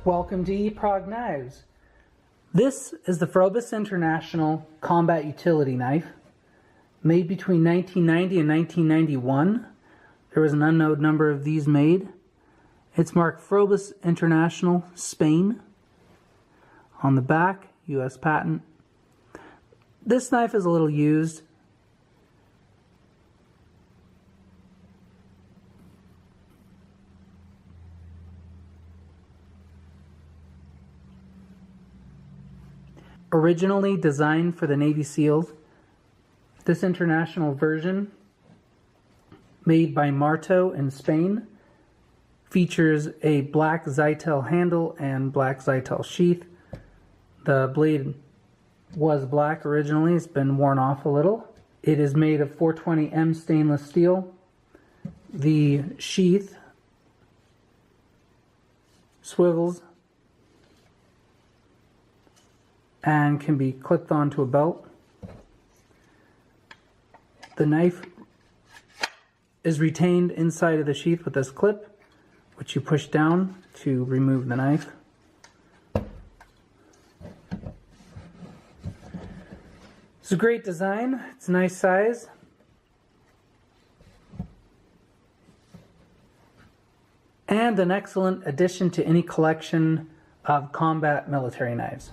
Welcome to eProg Knives. This is the Phrobis International Combat Utility Knife, made between 1990 and 1991. There was an unknown number of these made. It's marked Phrobis International, Spain. On the back, U.S. patent. This knife is a little used. Originally designed for the Navy SEALs, this international version, made by Marto in Spain, features a black Zytel handle and black Zytel sheath. The blade was black originally, it's been worn off a little. It is made of 420M stainless steel. The sheath swivels and can be clipped onto a belt. The knife is retained inside of the sheath with this clip, which you push down to remove the knife. It's a great design, it's a nice size. And an excellent addition to any collection of combat military knives.